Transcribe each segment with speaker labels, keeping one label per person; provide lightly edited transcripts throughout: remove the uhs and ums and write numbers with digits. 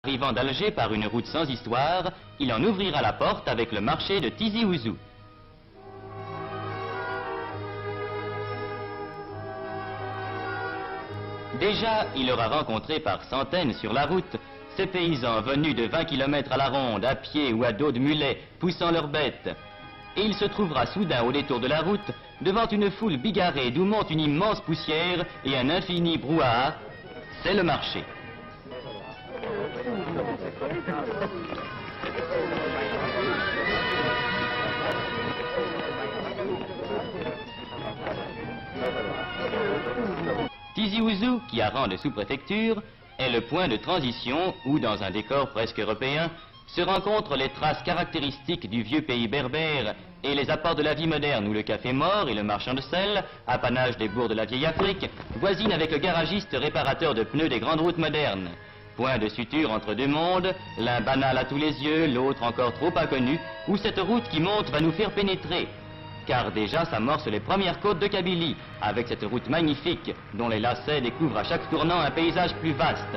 Speaker 1: privant d'Alger par une route sans histoire, il en ouvrira la porte avec le marché de Tizi Ouzou. Déjà, il aura rencontré par centaines sur la route ces paysans venus de 20 km à la ronde, à pied ou à dos de mulet, poussant leurs bêtes. Et il se trouvera soudain au détour de la route, devant une foule bigarrée d'où monte une immense poussière et un infini brouhaha. C'est le marché. Tizi Ouzou, qui a rang de sous-préfecture, est le point de transition où, dans un décor presque européen, se rencontrent les traces caractéristiques du vieux pays berbère et les apports de la vie moderne où le café mort et le marchand de sel, apanage des bourgs de la vieille Afrique, voisinent avec le garagiste réparateur de pneus des grandes routes modernes. Point de suture entre deux mondes, l'un banal à tous les yeux, l'autre encore trop inconnu, où cette route qui monte va nous faire pénétrer. Car déjà s'amorcent les premières côtes de Kabylie, avec cette route magnifique, dont les lacets découvrent à chaque tournant un paysage plus vaste.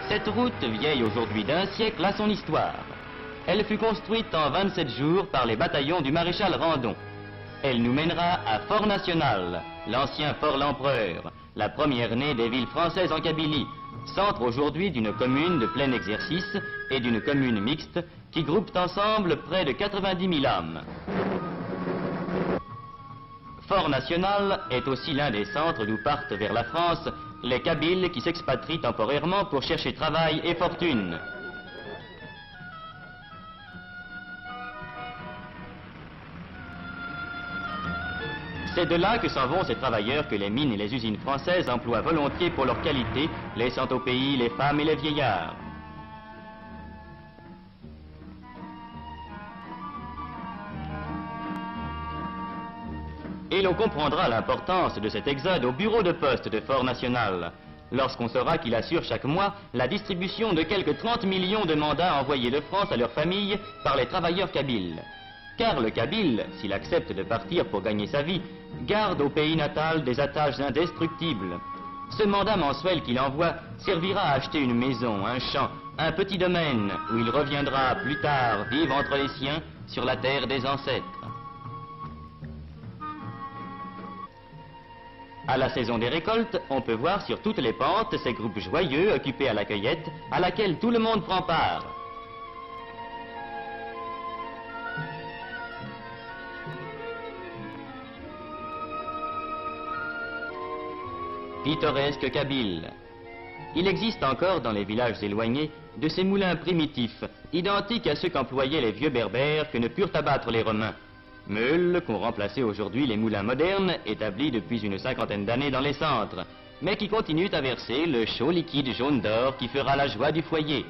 Speaker 1: Cette route, vieille aujourd'hui d'un siècle, a son histoire. Elle fut construite en 27 jours par les bataillons du maréchal Randon. Elle nous mènera à Fort National, l'ancien Fort l'Empereur, la première née des villes françaises en Kabylie, centre aujourd'hui d'une commune de plein exercice et d'une commune mixte qui groupent ensemble près de 90 000 âmes. Fort National est aussi l'un des centres d'où partent vers la France les Kabyles qui s'expatrient temporairement pour chercher travail et fortune. C'est de là que s'en vont ces travailleurs que les mines et les usines françaises emploient volontiers pour leur qualité, laissant au pays les femmes et les vieillards. Et l'on comprendra l'importance de cet exode au bureau de poste de Fort National, lorsqu'on saura qu'il assure chaque mois la distribution de quelques 30 millions de mandats envoyés de France à leurs familles par les travailleurs kabyles. Car le Kabyle, s'il accepte de partir pour gagner sa vie, garde au pays natal des attaches indestructibles. Ce mandat mensuel qu'il envoie servira à acheter une maison, un champ, un petit domaine où il reviendra plus tard vivre entre les siens sur la terre des ancêtres. À la saison des récoltes, on peut voir sur toutes les pentes ces groupes joyeux occupés à la cueillette, à laquelle tout le monde prend part. Pittoresque Kabyle. Il existe encore dans les villages éloignés de ces moulins primitifs, identiques à ceux qu'employaient les vieux berbères que ne purent abattre les Romains. Meules qu'ont remplacé aujourd'hui les moulins modernes établis depuis une cinquantaine d'années dans les centres, mais qui continuent à verser le chaud liquide jaune d'or qui fera la joie du foyer.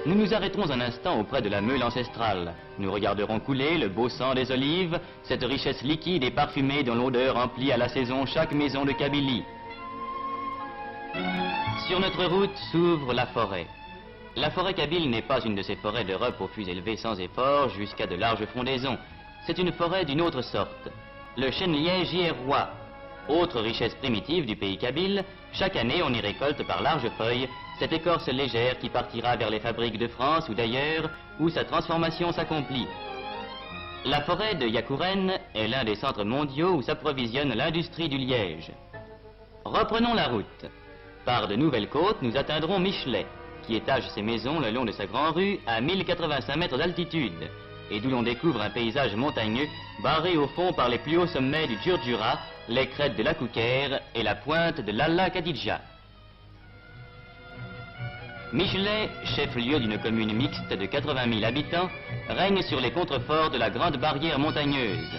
Speaker 1: Nous nous arrêterons un instant auprès de la meule ancestrale. Nous regarderons couler le beau sang des olives, cette richesse liquide et parfumée dont l'odeur emplit à la saison chaque maison de Kabylie. Sur notre route s'ouvre la forêt. La forêt kabyle n'est pas une de ces forêts d'Europe aux fûts élevés sans effort jusqu'à de larges frondaisons. C'est une forêt d'une autre sorte. Le chêne-liège y est roi. Autre richesse primitive du pays kabyle, chaque année on y récolte par larges feuilles cette écorce légère qui partira vers les fabriques de France ou d'ailleurs où sa transformation s'accomplit. La forêt de Yakouren est l'un des centres mondiaux où s'approvisionne l'industrie du liège. Reprenons la route. Par de nouvelles côtes, nous atteindrons Michelet, qui étage ses maisons le long de sa grande rue à 1085 mètres d'altitude, et d'où l'on découvre un paysage montagneux barré au fond par les plus hauts sommets du Djurdjura, les crêtes de la Kouker et la pointe de l'Alla Khadidja. Michelet, chef-lieu d'une commune mixte de 80 000 habitants, règne sur les contreforts de la grande barrière montagneuse.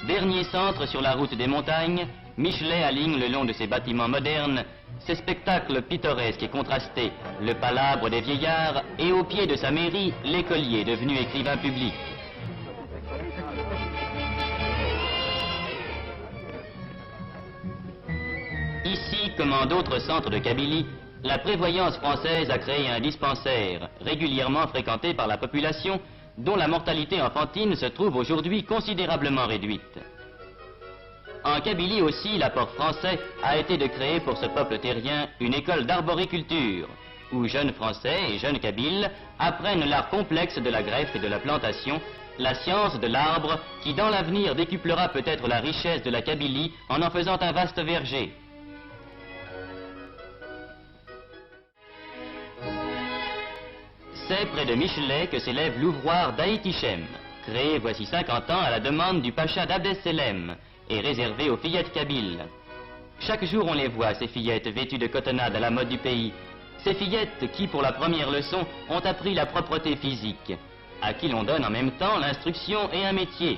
Speaker 1: Dernier centre sur la route des montagnes, Michelet aligne le long de ses bâtiments modernes ses spectacles pittoresques et contrastés, le palabre des vieillards et au pied de sa mairie, l'écolier devenu écrivain public. Ici, comme en d'autres centres de Kabylie, la prévoyance française a créé un dispensaire régulièrement fréquenté par la population, dont la mortalité enfantine se trouve aujourd'hui considérablement réduite. En Kabylie aussi, l'apport français a été de créer pour ce peuple terrien une école d'arboriculture, où jeunes Français et jeunes Kabyles apprennent l'art complexe de la greffe et de la plantation, la science de l'arbre qui dans l'avenir décuplera peut-être la richesse de la Kabylie en faisant un vaste verger. C'est près de Michelet que s'élève l'ouvroir d'Aït-Ichem, créé voici 50 ans à la demande du pacha d'Abdesselem et réservé aux fillettes kabyles. Chaque jour on les voit, ces fillettes vêtues de cotonnade à la mode du pays, ces fillettes qui, pour la première leçon, ont appris la propreté physique, à qui l'on donne en même temps l'instruction et un métier.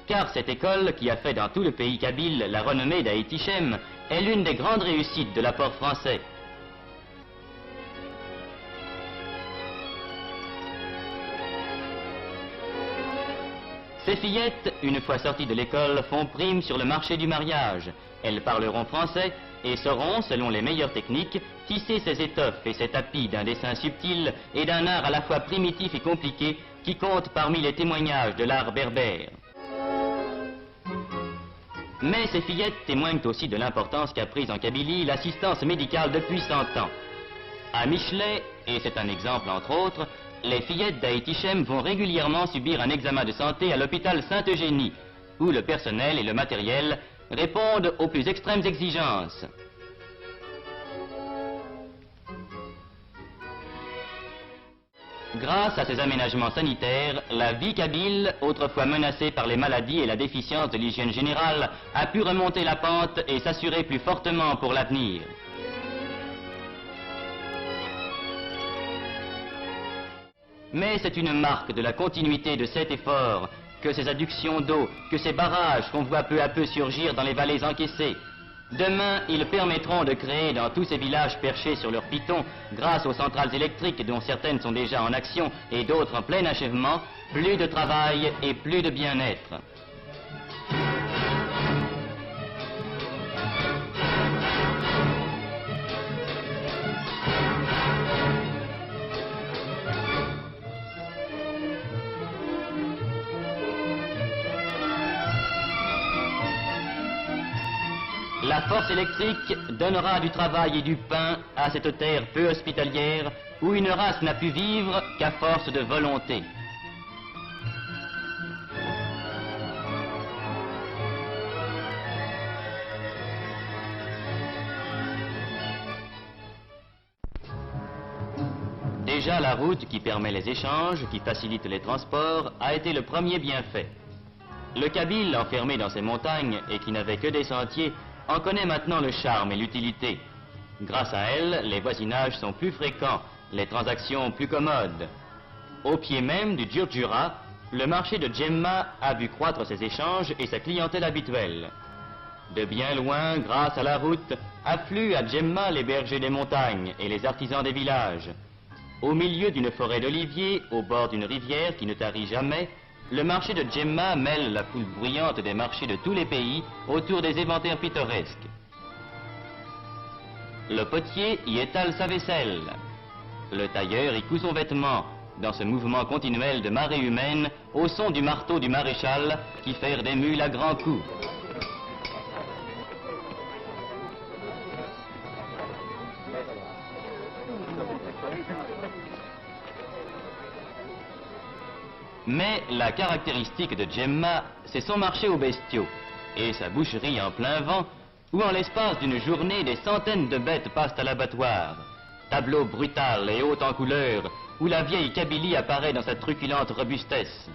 Speaker 1: Car cette école, qui a fait dans tout le pays kabyle la renommée d'Aït-Ichem, est l'une des grandes réussites de l'apport français. Ces fillettes, une fois sorties de l'école, font prime sur le marché du mariage. Elles parleront français et sauront, selon les meilleures techniques, tisser ces étoffes et ces tapis d'un dessin subtil et d'un art à la fois primitif et compliqué qui compte parmi les témoignages de l'art berbère. Mais ces fillettes témoignent aussi de l'importance qu'a prise en Kabylie l'assistance médicale depuis 100 ans. À Michelet, et c'est un exemple entre autres, les fillettes d'Aït-Ichem vont régulièrement subir un examen de santé à l'hôpital Sainte-Eugénie, où le personnel et le matériel répondent aux plus extrêmes exigences. Grâce à ces aménagements sanitaires, la vie kabyle, autrefois menacée par les maladies et la déficience de l'hygiène générale, a pu remonter la pente et s'assurer plus fortement pour l'avenir. Mais c'est une marque de la continuité de cet effort que ces adductions d'eau, que ces barrages qu'on voit peu à peu surgir dans les vallées encaissées. Demain, ils permettront de créer dans tous ces villages perchés sur leurs pitons, grâce aux centrales électriques dont certaines sont déjà en action et d'autres en plein achèvement, plus de travail et plus de bien-être. La force électrique donnera du travail et du pain à cette terre peu hospitalière où une race n'a pu vivre qu'à force de volonté. Déjà, la route qui permet les échanges, qui facilite les transports, a été le premier bienfait. Le Kabyle, enfermé dans ses montagnes et qui n'avait que des sentiers, en connaît maintenant le charme et l'utilité. Grâce à elle, les voisinages sont plus fréquents, les transactions plus commodes. Au pied même du Djurdjura, le marché de Djemma a vu croître ses échanges et sa clientèle habituelle. De bien loin, grâce à la route, affluent à Djemma les bergers des montagnes et les artisans des villages. Au milieu d'une forêt d'oliviers, au bord d'une rivière qui ne tarit jamais, le marché de Djemma mêle la foule bruyante des marchés de tous les pays autour des éventaires pittoresques. Le potier y étale sa vaisselle. Le tailleur y coud son vêtement, dans ce mouvement continuel de marée humaine, au son du marteau du maréchal qui ferre des mules à grands coups. Mais la caractéristique de Djemma, c'est son marché aux bestiaux et sa boucherie en plein vent, où en l'espace d'une journée, des centaines de bêtes passent à l'abattoir. Tableau brutal et haut en couleur, où la vieille Kabylie apparaît dans sa truculente robustesse.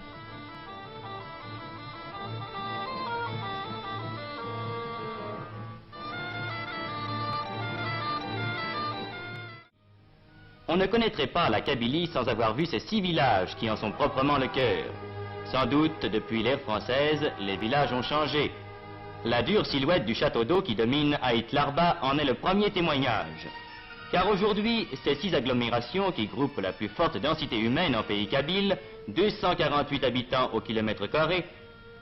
Speaker 1: On ne connaîtrait pas la Kabylie sans avoir vu ces 6 villages qui en sont proprement le cœur. Sans doute, depuis l'ère française, les villages ont changé. La dure silhouette du château d'eau qui domine Aït Larba en est le premier témoignage. Car aujourd'hui, ces 6 agglomérations qui groupent la plus forte densité humaine en pays kabyle, 248 habitants au kilomètre carré,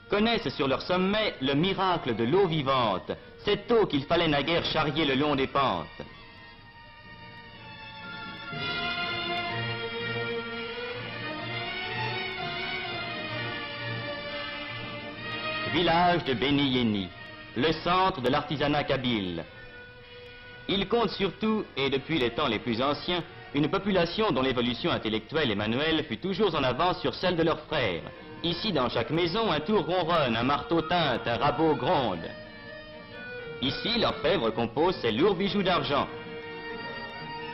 Speaker 1: connaissent sur leur sommet le miracle de l'eau vivante, cette eau qu'il fallait naguère charrier le long des pentes. village de Beni Yeni, le centre de l'artisanat kabyle. Il compte surtout, et depuis les temps les plus anciens, une population dont l'évolution intellectuelle et manuelle fut toujours en avance sur celle de leurs frères. Ici, dans chaque maison, un tour ronronne, un marteau tinte, un rabot gronde. Ici, l'orfèvre compose ses lourds bijoux d'argent.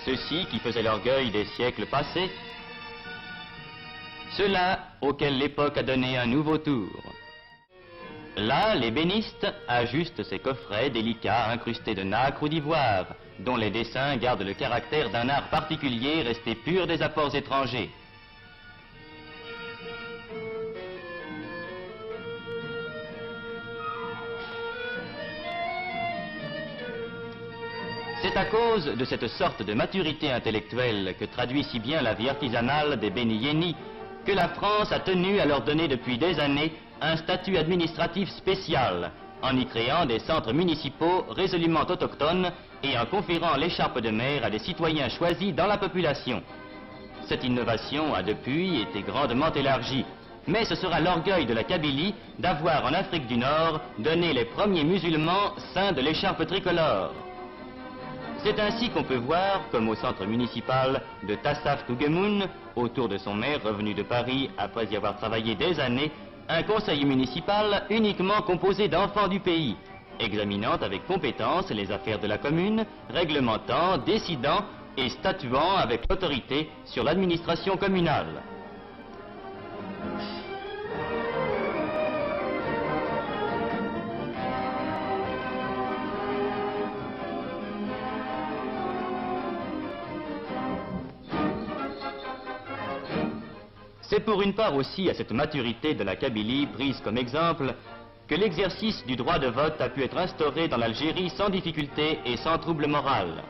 Speaker 1: Ceux-ci qui faisaient l'orgueil des siècles passés, ceux-là auxquels l'époque a donné un nouveau tour. Là, l'ébéniste ajuste ses coffrets délicats incrustés de nacre ou d'ivoire, dont les dessins gardent le caractère d'un art particulier resté pur des apports étrangers. C'est à cause de cette sorte de maturité intellectuelle que traduit si bien la vie artisanale des Beni Yeni que la France a tenu à leur donner depuis des années un statut administratif spécial, en y créant des centres municipaux résolument autochtones et en conférant l'écharpe de mer à des citoyens choisis dans la population. Cette innovation a depuis été grandement élargie, mais ce sera l'orgueil de la Kabylie d'avoir en Afrique du Nord donné les premiers musulmans saints de l'écharpe tricolore. C'est ainsi qu'on peut voir, comme au centre municipal de Tassaf Tougemoun, autour de son maire revenu de Paris après y avoir travaillé des années, un conseil municipal uniquement composé d'enfants du pays, examinant avec compétence les affaires de la commune, réglementant, décidant et statuant avec autorité sur l'administration communale. C'est pour une part aussi à cette maturité de la Kabylie prise comme exemple que l'exercice du droit de vote a pu être instauré dans l'Algérie sans difficulté et sans trouble moral.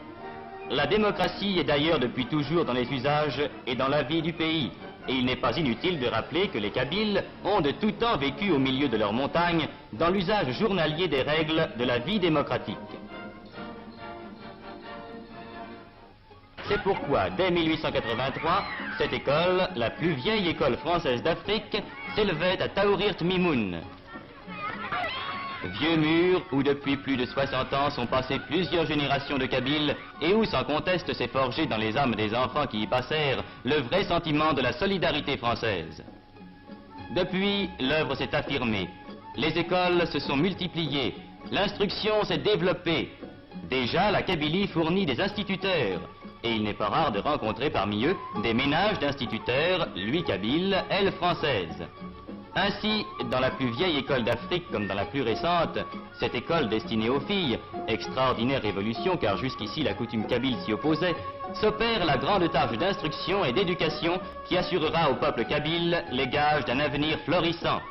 Speaker 1: La démocratie est d'ailleurs depuis toujours dans les usages et dans la vie du pays, et il n'est pas inutile de rappeler que les Kabyles ont de tout temps vécu au milieu de leurs montagnes dans l'usage journalier des règles de la vie démocratique. C'est pourquoi, dès 1883, cette école, la plus vieille école française d'Afrique, s'élevait à Taourirt Mimoun. Vieux mur où depuis plus de 60 ans sont passées plusieurs générations de Kabyles et où sans conteste s'est forgé dans les âmes des enfants qui y passèrent le vrai sentiment de la solidarité française. Depuis, l'œuvre s'est affirmée, les écoles se sont multipliées, l'instruction s'est développée. Déjà, la Kabylie fournit des instituteurs. Et il n'est pas rare de rencontrer parmi eux des ménages d'instituteurs, lui kabyle, elle française. Ainsi, dans la plus vieille école d'Afrique comme dans la plus récente, cette école destinée aux filles, extraordinaire révolution car jusqu'ici la coutume kabyle s'y opposait, s'opère la grande tâche d'instruction et d'éducation qui assurera au peuple kabyle les gages d'un avenir florissant.